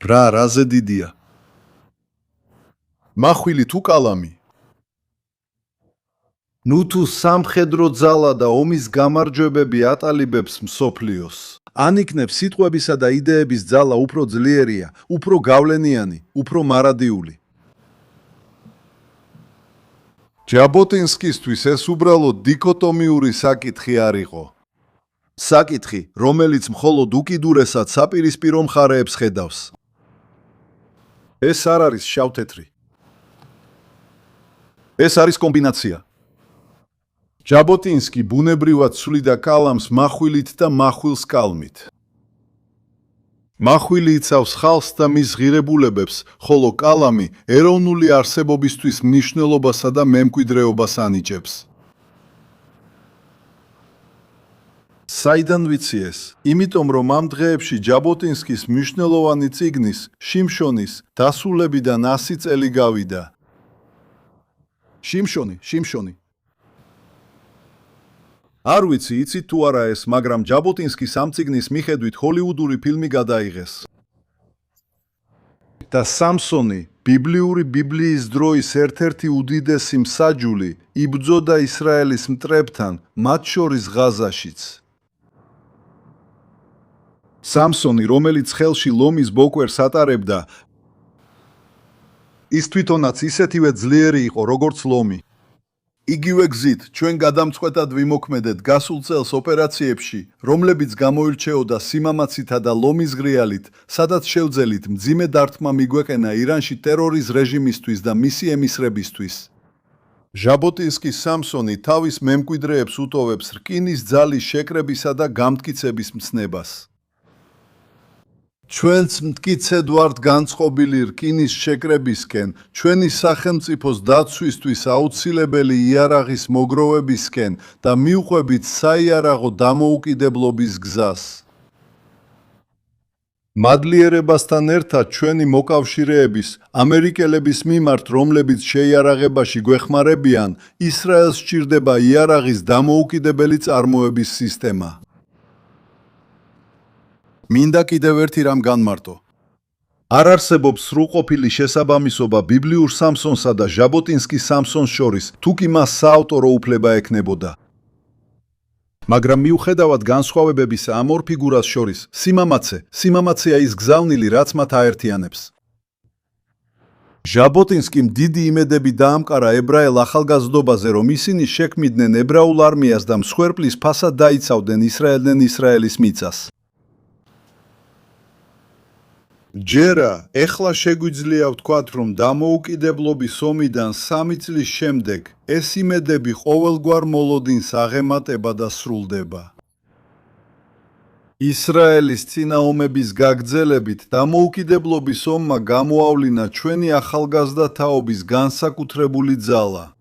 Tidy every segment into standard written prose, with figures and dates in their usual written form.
რაზე დიდია? მახვილი თუ კალამი? ნუ თუ სამხედრო ძალა და ომის გამარჯვებები ატალიბებს მსოფლიოს. ან იქნებ სიტყვებისა და იდეების ძალა უფრო ძლიერია, უფრო გავლენიანი, უფრო მარადიული. ჯაბოტინსკისთვის ეს უბრალოდ დიქოტომიური საკითხი არ იყო. საკითხი, რომელიც მხოლოდ უკიდურესად საპირისპირო მხარეებს ხედავს. ეს არ არის შავ-თეთრი. ეს არის კომბინაცია. ჯაბოტინსკი ბუნებრივად ცვლიდა კალამს მახვილით და მახვილს კალმით. მახვილი იცავს ხალხს და მის ღირებულებებს, ხოლო კალამი ეროვნული არსებობისთვის მნიშვნელობასა და მემკვიდრეობას ანიჭებს. საიდან ვიცი ეს? იმიტომ რომ ამ დღეებში ჯაბოტინსკის მნიშვნელოვანი წიგნის, შიმშონის დასრულებიდან 100 წელი გავიდა. შიმშონი. არ ვიცი, იცით თუ არა ეს, მაგრამ ჯაბოტინსკის ამ წიგნის მიხედვით ჰოლივუდური ფილმი გადაიღეს. და სამსონი, ბიბლიური ბიბლიის დროის ერთ-ერთი უდიდესი მსაჯული, იბრძოდა ისრაელის მტრებთან, მათ შორის ღაზაშიც. სამსონი, რომელიც ხელში ლომის ბოკვერს ატარებდა, ის თვითონაც ისეთივე ძლიერი იყო, როგორც ლომი. იგივე გზით, ჩვენ გადამწყვეტად ვიმოქმედეთ გასულ წელს ოპერაციებში, რომლებიც გამოირჩეოდა სიმამაცითა და ლომის ღრიალით, სადაც შევძელით მძიმე დარტყმა მიგვეყენა ირანში ტერორის რეჟიმისთვის და მისი ემისრებისთვის. ჟაბოტინსკის სამსონი თავის მემკვიდრეებს უტოვებს რკინის ძალის შეკრებისა და გამტკიცების მცნებას. ჩვენც მტკიცედ ვართ განწყობილი რკინის შეკრებისკენ, ჩვენი სახელმწიფოს დაცვისთვის აუცილებელი იარაღის მოგროვებისკენ და მივყვებით საიარაღო დამოუკიდებლობის გზას. მადლიერებასთან ერთად ჩვენი მოკავშირეების, ამერიკელების მიმართ, რომლებიც შეიარაღებაში გვეხმარებიან, ისრაელს სჭირდება იარაღის დამოუკიდებელი წარმოების სისტემა. მინდა კიდევ ერთი რამ განმარტო. არ არსებობს სრულყოფილი შესაბამისობა ბიბლიურ სამსონსა და ჟაბოტინსკის სამსონს შორის, თუკი მას საავტორო უფლება ექნებოდა. მაგრამ მიუხედავად განსხვავებებისა ამ ორ ფიგურას შორის, სიმამაცეა ის გზავნილი, რაც მათ აერთიანებს. ჟაბოტინსკიმ დიდი იმედები დაამყარა ებრაელ ახალგაზრდობაზე, რომ ისინი შექმნიდნენ ებრაულ არმიას და მსხვერპლის ფასად დაიცავდნენ ისრაელის მიწას. ჯერა, ეხლა შეგვიძლია ვთქვათ, რომ დამოუკიდებლობის ომიდან 3 წლის შემდეგ ეს იმედები ყოველგვარ მოლოდინს აღემატება და სრულდება. ისრაელის წინაომების გაგრძელებით დამოუკიდებლობის ომმა გამოავლინა ჩვენი ახალგაზრდა თაობის განსაკუთრებული ძალა.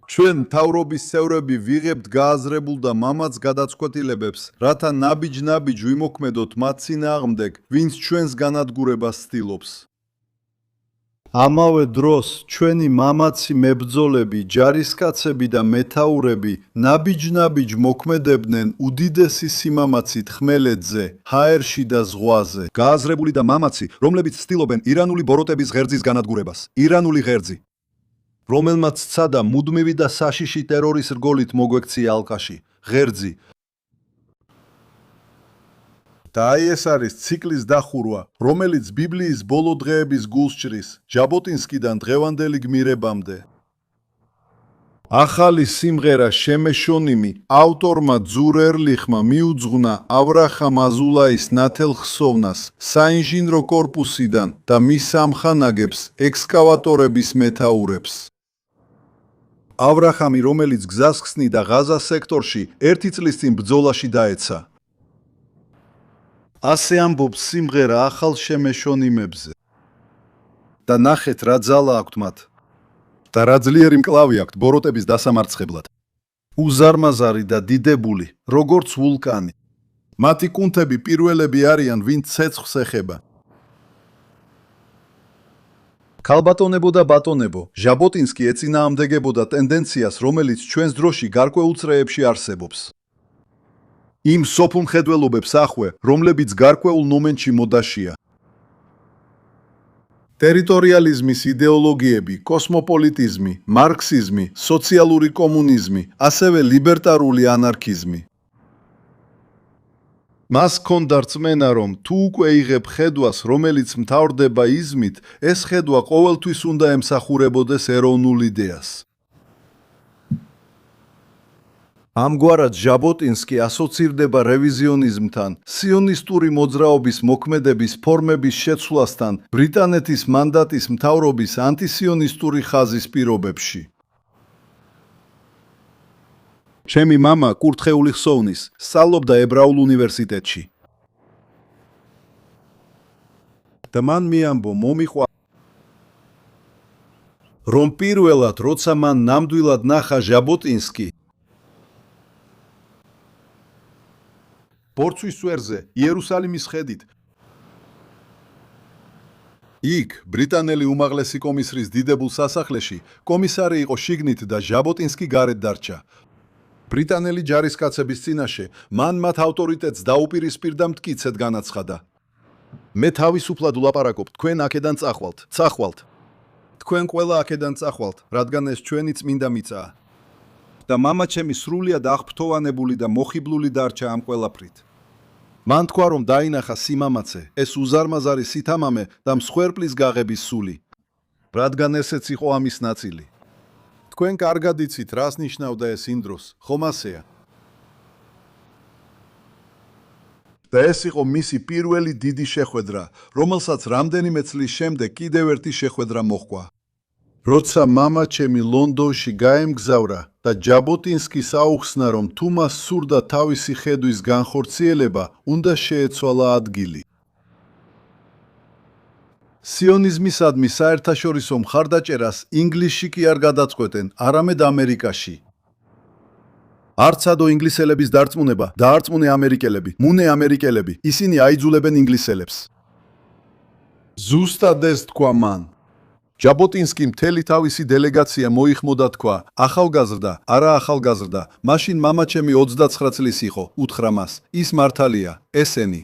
ჩვენ მთავრობის წევრები ვიღებთ გააზრებულ და მამაც გადაწყვეტილებებს, რათა ნაბიჯ-ნაბიჯ ვიმოქმედოთ მათ წინააღმდეგ, ვინც ჩვენს განადგურებას ცდილობს. ამავე დროს ჩვენი მამაცი მებრძოლები, ჯარისკაცები და მეთაურები ნაბიჯ-ნაბიჯ მოქმედებდნენ უდიდესი სიმამაცით ხმელეთზე, ჰაერში და ზღვაზე. გააზრებული და მამაცი, რომლებიც ცდილობენ ირანული ბოროტების ღერძის განადგურებას. ირანული ღერძი, რომელმაც სცადა მუდმივი და საშიში ტერორის რგოლით მოგვექცია ალყაში. ღერძი. და აი ეს არის ციკლის დახურვა, რომელიც ბიბლიის ბოლო დღეების გულს ჭრის, ჯაბოტინსკიდან დღევანდელი გმირებამდე. ახალი სიმღერა შემეშონიმი ავტორმა ძურ ერლიხმა მიუძღვნა ავრახამ აზულაის ნათელ ხსოვნას საინჟინრო კორპუსიდან და მის ამხანაგებს ექსკავატორების მეთაურებს. ავრახამი, რომელიც გზას ხსნიდა ღაზას სექტორში, 1 წლის წინ ბრძოლაში დაეცა. ასე ამბობს სიმღერა ახალ შემეშონიმებზე. და ნახეთ რა ძალა აქვთ მათ. და რა ძლიერი მკლავი აქვთ ბოროტების დასამარცხებლად. უზარმაზარი და დიდებული, როგორც ვულკანი. მათი კუნთები პირველები არიან, ვინც ცეცხლს ეხება. ქალბატონებო და ბატონებო, ჟაბოტინსკი ეწინააღმდეგებოდა ტენდენციას, რომელიც ჩვენს დროში გარკვეულ წრეებში არსებობს. იმ სოფლ მხედველობებს ახვე, რომლებიც გარკვეულ მომენტში მოდაშია. ტერიტორიალიზმის იდეოლოგიები, კოსმოპოლიტიზმი, მარქსიზმი, სოციალური კომუნიზმი, ასევე ლიბერტარული ანარქიზმი. მას ჰქონდა რწმენა, რომ თუ უკვე იღებ ხედვას, რომელიც მთავრდება იზმით, ეს ხედვა ყოველთვის უნდა ემსახურებოდეს ეროვნულ იდეას. ამგვარად ჟაბოტინსკი ასოცირდება რევიზიონიზმთან, სიონისტური მოძრაობის მოქმედების ფორმების შეცვლასთან, ბრიტანეთის მანდატის მთავრობის ანტისიონისტური ხაზის პირობებში. ჩემი მამა კურთხეული ხსოვნის, სწავლობდა ებრაულ უნივერსიტეტში. და მან მიამბო, მომიყვა, რომ პირველად, როცა მან ნამდვილად ნახა ჟაბოტინსკი, ბორცვის წვერზე, იერუსალიმის ხედით, იქ, ბრიტანელი უმაღლესი კომისრის დიდებულ სასახლეში, კომისარი იყო შიგნით და ჟაბოტინსკი გარეთ დარჩა. ბრიტანელი ჯარისკაცების წინაშე მან მათ ავტორიტეტს დაუპირისპირდა მტკიცედ განაცხადა. მე თავისუფლად ვლაპარაკობ, თქვენ აქედან წახვალთ. თქვენ ყველა აქედან წახვალთ, რადგან ეს ჩვენი წმინდა მიწაა. და მამა ჩემი სრულიად აღფრთოვანებული და მოხიბლული დარჩა ამ ყველაფრით. მან თქვა, რომ დაინახა სიმამაცე, ეს უზარმაზარი სითამამე და მსხვერპლის გაღების სული. რადგან ესეც იყო ამის ნაწილი. თქვენ კარგად იცით, რას ნიშნავდა ეს იმ დროს, ხომ ასეა? და ეს იყო მისი პირველი დიდი შეხვედრა, რომელსაც რამდენიმე წლის შემდეგ კიდევ ერთი შეხვედრა მოჰყვა. როცა მამა ჩემი ლონდონში გაემგზავრა და ჟაბოტინსკის აუხსნა, რომ თუ მას სურდა თავისი ხედვის განხორციელება, უნდა შეეცვალა ადგილი. სიონიზმისადმი საერთაშორისო მხარდაჭერას ინგლისში კი არ გადაწყვეტენ, არამედ ამერიკაში. არც ადო ინგლისელების დარწმუნება, დაარწმუნე ამერიკელები, მუნე ამერიკელები, ისინი აიძულებენ ინგლისელებს. ზუსტად ეს თქვა მან. ჟაბოტინსკი მთელი თავისი დელეგაცია მოიხმოდა თქვა, ახალგაზრდა, არა ახალგაზრდა, მაშინ მამა ჩემი 29 წლის იყო, უთხრა მას, ის მართალია, ესენი.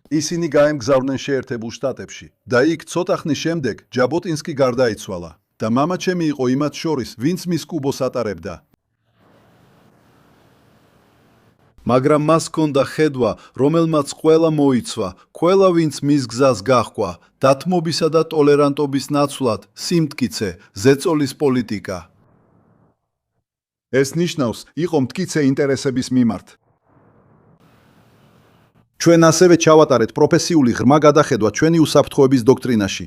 ისინი გაემგზავრნენ შეერთებულ შტატებში და იქ ცოტა ხნის შემდეგ ჟაბოტინსკი გარდაიცვალა და მამა ჩემი იყო იმათ შორის, ვინც მის კუბოს ატარებდა. მაგრამ მას ჰქონდა ხედვა, რომელმაც ყველა მოიცვა, ყველა ვინც მის გზას გაჰყვა, დათმობისა და ტოლერანტობის ნაცვლად, სიმტკიცე, ზეწოლის პოლიტიკა. ეს ნიშნავს, იყო მტკიცე ინტერესების მიმართ. ჩვენ ასევე ჩავატარეთ პროფესიული ღრმა გადახედვა ჩვენი უსაფრთხოების დოქტრინაში.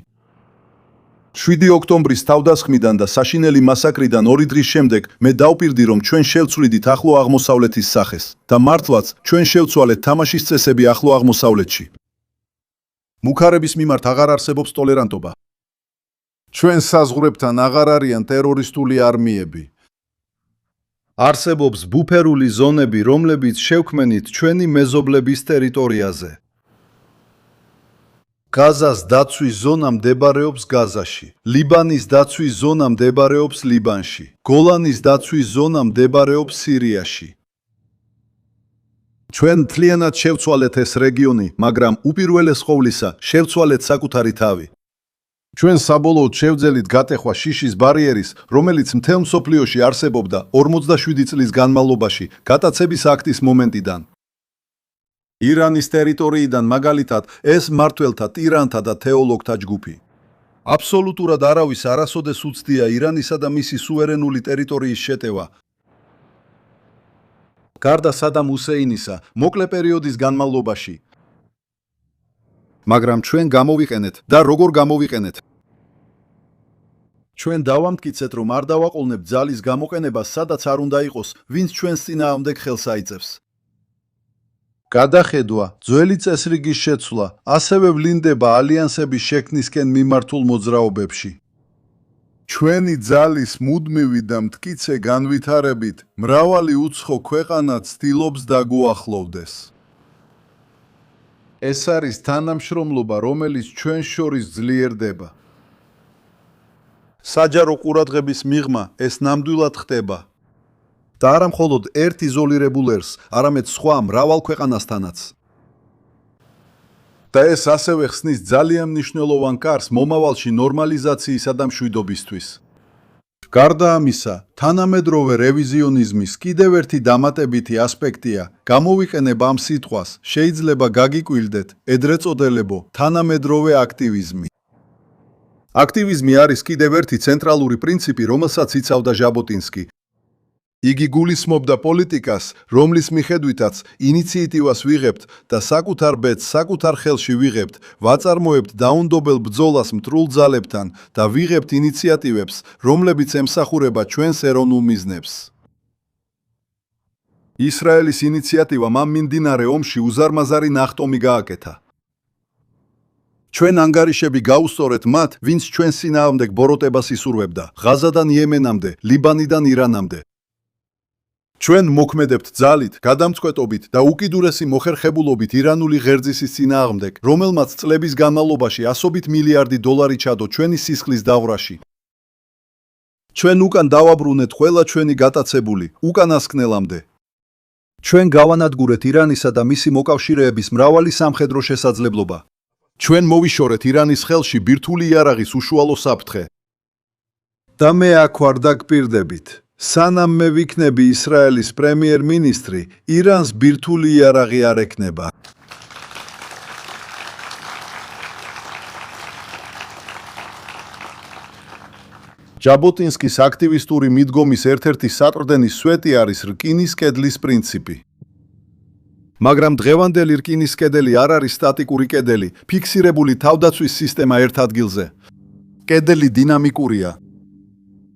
7 ოქტომბრის თავდასხმიდან და საშინელი მასაკრიდან 2 დღის შემდეგ მე დავპირდი, რომ ჩვენ შევცვლიდით ახლო აღმოსავლეთის სახეს და მართლაც ჩვენ შევცვალეთ თამაშის წესები ახლო აღმოსავლეთში. მუქარების მიმართ აღარ არსებობს ტოლერანტობა. ჩვენ საზღვრებთან აღარ არიან ტერორისტული არმიები. არსებობს ბუფერული ზონები, რომლებიც შევქმენით ჩვენი მეზობლების ტერიტორიაზე. გაზას დაცვის ზონა მდებარეობს გაზაში, ლიბანის დაცვის ზონა მდებარეობს ლიბანში, გოლანის დაცვის ზონა მდებარეობს სირიაში. ჩვენ მთლიანად შევცვალეთ ეს რეგიონი, მაგრამ უპირველეს ყოვლისა შევცვალეთ საკუთარი თავი. ჩვენ საბოლოოდ შევძელით გატეხვა შიშის ბარიერის, რომელიც მთელ მსოფლიოში არსებობდა 47 წლის განმავლობაში, გატაცების აქტის მომენტიდან. ირანის ტერიტორიიდან მაგალითად ეს მმართველთა, ტირანთა და თეოლოგთა ჯგუფი. აბსოლუტურად არავის არასოდეს უცდია ირანისა და მისი სუვერენული ტერიტორიის შეტევა. გარდა სადამ ჰუსეინისა, მოკლე პერიოდის განმავლობაში. მაგრამ ჩვენ გამოვიყენეთ და როგორ გამოვიყენეთ? ჩვენ დავამტკიცეთ, რომ არ დავაყოლნებთ ძალის გამოყენებას, სადაც არ უნდა იყოს, ვინც ჩვენს წინააღმდეგ ხელს აიწევს. გადახედვა, ძველი წესრიგის შეცვლა, ასევე ვლინდება ალიანსების შექმნისკენ მიმართულ მოძრაობებში. ჩვენი ძალის მუდმივი და მტკიცე განვითარებით, მრავალი უცხო ქვეყანა ცდილობს დაგვუახლოვდეს. ეს არის თანამშრომლობა, რომელიც ჩვენ შორის ძლიერდება. საჯარო ყურადღების მიღმა ეს ნამდვილად ხდება. და არა მხოლოდ ერთ იზოლირებულ ერს, არამედ სხვა მრავალ ქვეყანასთანაც. და ეს ასევე ხსნის ძალიან მნიშვნელოვან კარს მომავალში ნორმალიზაციისა და მშვიდობისთვის. გარდა ამისა, თანამედროვე რევიზიონიზმის კიდევ ერთი დამატებითი ასპექტია, გამოვიყენებ ამ სიტყვას, შეიძლება გაგიკვირდეთ, ეძრეწოდებო თანამედროვე აქტივიზმი. აქტივიზმი არის კიდევ ერთი ცენტრალური პრინციპი, რომელსაც იცავდა ჟაბოტინსკი. იგი გულისხმობდა პოლიტიკას, რომლის მიხედვითაც ინიციატივას ვიღებთ და საკუთარ ბედს საკუთარ ხელში ვიღებთ, ვაწარმოებთ დაუნდობელ ბრძოლას მტრულ ძალებთან და ვიღებთ ინიციატივებს, რომლებიც ემსახურება ჩვენს ეროვნულ მიზნებს. ისრაელის ინიციატივამ ამ მიმდინარე ომში უზარმაზარი ნახტომი გააკეთა. ჩვენ ანგარიშები გაუსწორეთ მათ, ვინც ჩვენს წინააღმდეგ ბოროტებას ისურვებდა, ღაზადან იემენამდე, ლიბანიდან ირანამდე. ჩვენ მოქმედებთ ძალით, გადამწყვეტობით და უკიდურესი მოხერხებულობით ირანული ღერძისის წინააღმდეგ, რომელმაც წლების განმავლობაში ასობით მილიარდი დოლარი ჩადო ჩვენი სისხლის დაღვრაში. ჩვენ უკან დავაბრუნეთ ყველა ჩვენი გატაცებული, უკანასკნელამდე. ჩვენ გავანადგურეთ ირანისა და მისი მოკავშირეების მრავალი სამხედრო შესაძლებლობა. ჩვენ მოვიშორეთ ირანის ხელში ბირთვული იარაღის უშუალო საფრთხე. და მე აქ ვარ დაგპირდებით. სანამ მე ვიქნები ისრაელის პრემიერ-მინისტრი, ირანს ბირთვული იარაღი არ ექნება. ჟაბოტინსკის აქტივისტური მიდგომის ერთ-ერთი საყრდენი სვეტი არის რკინის კედლის პრინციპი. მაგრამ დღევანდელი რკინის კედელი არ არის სტატიკური კედელი, ფიქსირებული თავდაცვის სისტემა ერთ ადგილზე. კედელი დინამიკურია.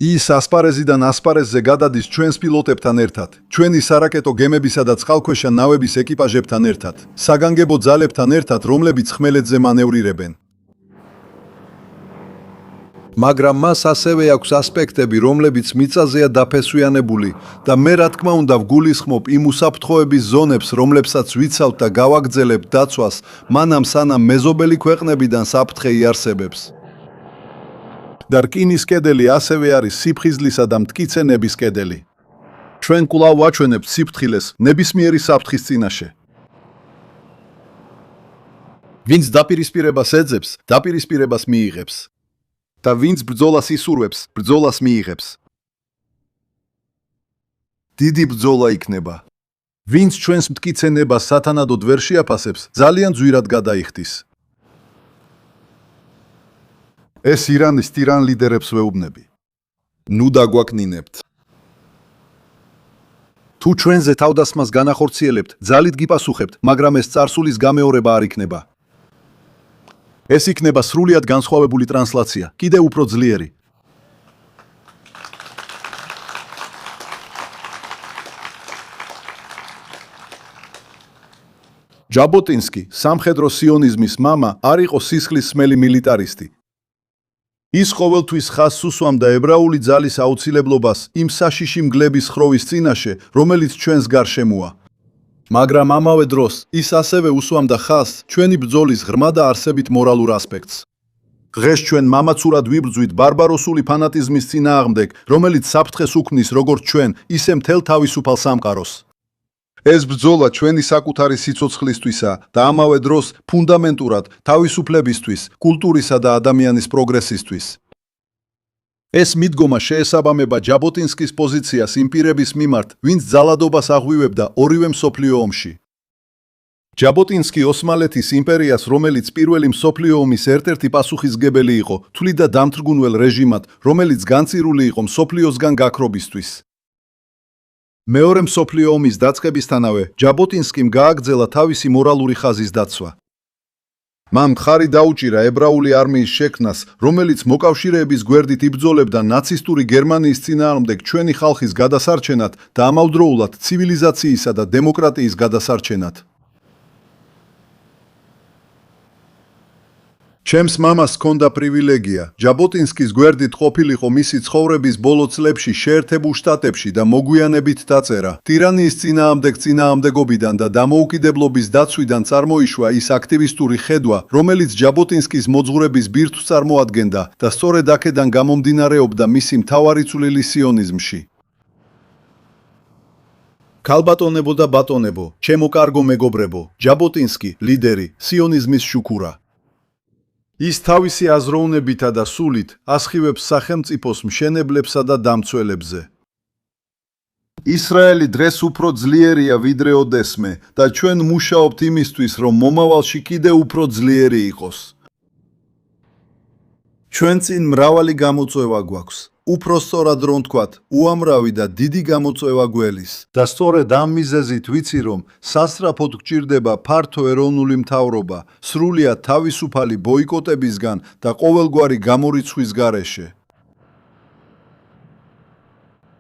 ის ასპარეზიდან ასპარეზზე გადადის ჩვენს პილოტებთან ერთად, ჩვენი სარაკეტო გემებისა და წყალქვეშა ნავების ეკიპაჟებთან ერთად, საგანგებო ძალებთან ერთად, რომლებიც ხმელეთზე მანევრირებენ. მაგრამ მას ასევე აქვს ასპექტები, რომლებიც მიწაზეა დაფესვიანებული და მე რა თქმა უნდა ვგულისხმობ იმ უსაფრთხოების ზონებს, რომლებსაც ვიცავთ და გავაგრძელებთ დაცვას, მანამ სანამ მეზობელი ქვეყნებიდან საფრთხე იარსებებს. და რკინის კედელი ასევე არის სიფხიზლისა და მტკიცენების კედელი. ჩვენ კვლავ ვაჩვენებთ სიფრთხილეს ნებისმიერი საფრთხის წინაშე. ვინც დაპირისპირებას ეძებს, დაპირისპირებას მიიღებს. და ვინც ბრძოლას ისურვებს, ბრძოლას მიიღებს. დიდი ბრძოლა იქნება. ვინც ჩვენს მტკიცენებას სათანადოდ ვერ შეაფასებს, ძალიან ძვირად გადაიხდის. ეს ირანის ტირან ლიდერებს ვეუბნები. ნუ დაგვაკნინებთ. თუ ჩვენზე თავდასხმას განახორციელებთ, ძალით გიპასუხებთ, მაგრამ ეს წარსულის გამეორება არ იქნება. ეს იქნება სრულიად განსხვავებული ტრანსლაცია, კიდევ უფრო ძლიერი. ჟაბოტინსკი, სამხედრო სიონიზმის მამა, არ იყო სისხლისმელი მილიტარისტი. ის ყოველთვის ხაზს უსვამდა ებრაული ძალის აუცილებლობას იმ საშიში მგლების ხროვის წინაშე, რომელიც ჩვენს გარშემოა. მაგრამ ამავე დროს ის ასევე უსვამდა ხაზს ჩვენი ბრძოლის ღრმა და არსებით მორალურ ასპექტს. დღეს ჩვენ მამაცურად ვიბრძვით ბარბაროსული ფანატიზმის წინააღმდეგ, რომელიც საფრთხეს უქმნის როგორც ჩვენ, ისე მთელ თავისუფალ სამყაროს. ეს ბრძოლა ჩვენი საკუთარი სიცოცხლისთვისა და ამავე დროს ფუნდამენტურად თავისუფლებისთვის, კულტურისა და ადამიანის პროგრესისთვის. ეს მიდგომა შეესაბამება ჟაბოტინსკის პოზიციას იმ პირების მიმართ, ვინც ძალადობას აღვივებდა ორივე მსოფლიო ომში. ჟაბოტინსკი ოსმალეთის იმპერიას, რომელიც პირველი მსოფლიო ომის ერთ-ერთი პასუხისმგებელი იყო, თვლიდა დამთრგუნველ რეჟიმად, რომელიც განწირული იყო მსოფლიოსგან გაქრობისთვის. მეორე მსოფლიო ომის დაწყებისთანავე ჟაბოტინსკიმ გააგრძელა თავისი მორალური ხაზის დაცვა. მან მხარი დაუჭირა ებრაული არმიის შექმნას, რომელიც მოკავშირეების გვერდით იბრძოლებდა ნაცისტური გერმანიის წინააღმდეგ ჩვენი ხალხის გადასარჩენად და ამავდროულად ცივილიზაციისა და დემოკრატიის გადასარჩენად. ჩემს მამას ჰქონდა პრივილეგია, ჟაბოტინსკის გვერდით ყოფილიყო მისი ცხოვრების ბოლო წლებში შეერთებულ შტატებში და მოგვიანებით დაწერა. ტირანიის წინააღმდეგობიდან და დამოუკიდებლობის დაცვიდან წარმოიშვა ის აქტივისტური ხედვა, რომელიც ჟაბოტინსკის მოძღვრების ბირთვს წარმოადგენდა და სწორედ აქედან გამომდინარეობდა მისი მთავარი წვლილი სიონიზმში. ქალბატონებო და ბატონებო, ჩემო კარგო მეგობრებო, ჯაბოტინსკი, ლიდერი, სიონიზმის შუქურა. ის თავისი აზროვნებითა და სულით ასხივებს სახელმწიფოს მშენებლებსა და დამცველებზე. ისრაელი დღეს უფრო ძლიერია ვიდრე ოდესმე და ჩვენ მუშაობთ იმისთვის, რომ მომავალში კიდევ უფრო ძლიერი იყოს. ჩვენ წინ მრავალი გამოწვევა გვაქვს. უფრო სწორად რომ ვთქვათ, უამრავი და დიდი გამოწვევა გველის. და სწორედ ამ მიზეზით ვიცი, რომ სასწრაფოდ გჭირდება ფართო ეროვნული მთავრობა, სრულიად თავისუფალი ბოიკოტებისგან და ყოველგვარი გამორიცხვის გარეშე.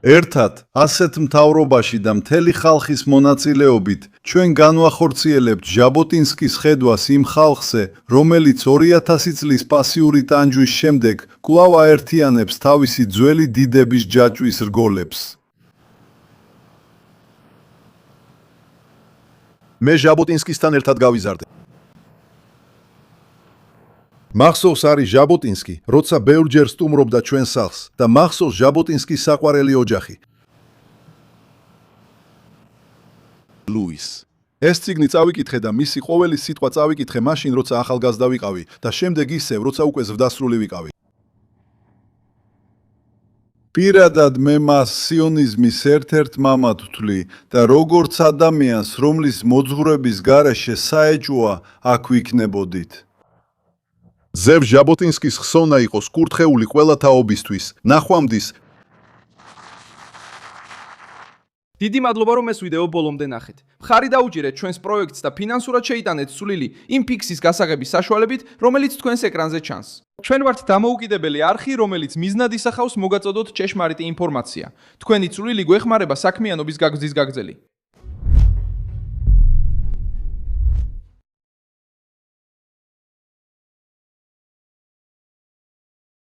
ერთად, ასეთ მთავრობაში და მთელი ხალხის მონაწილეობით ჩვენ განვახორციელებთ ჟაბოტინსკის ხედვას იმ ხალხზე, რომელიც 2000 წლის პასიური ტანჯვის შემდეგ კვლავ აერთიანებს თავისი ძველი დიდების ჯაჭვის რგოლებს. მე ჟაბოტინსკისთან ერთად გავიზარდე. მახსოვს არის ჟაბოტინსკი, როცა ბევრჯერ სტუმრობდა ჩვენ სახლს და მახსოვს ჟაბოტინსკის საყვარელი ოჯახი. ლუის. ეს წიგნი წავიკითხე და მისი ყოველი სიტყვა წავიკითხე მაშინ, როცა ახალგაზრდა ვიყავი და შემდეგ ისევ, როცა უკვე ზრდასრული ვიყავი. პირადად მე მას სიონიზმის ერთ-ერთ მამად ვთვლი და როგორც ადამიანს, რომლის მოძღვრების გარეშე საეჭვოა, აქ ვიქნებოდით. ზევ ჟაბოტინსკის ხსოვნა იყოს კურთხეული ყველა თაობისთვის. ნახვამდის. დიდი მადლობა, რომ ეს ვიდეო ბოლომდე ნახეთ. მხარი დაუჭირეთ ჩვენს პროექტს და ფინანსურად შეიტანეთ სულილი იმ ფიქსის გასაღების საშუალებით, რომელიც თქვენს ეკრანზე ჩანს. ჩვენ ვართ დამოუკიდებელი არხი, რომელიც მიზნად ისახავს მოგაწოდოთ ჭეშმარიტი ინფორმაცია. თქვენი სულილი გვეხმარება საქმიანობის გაგრძის გაგრძელი.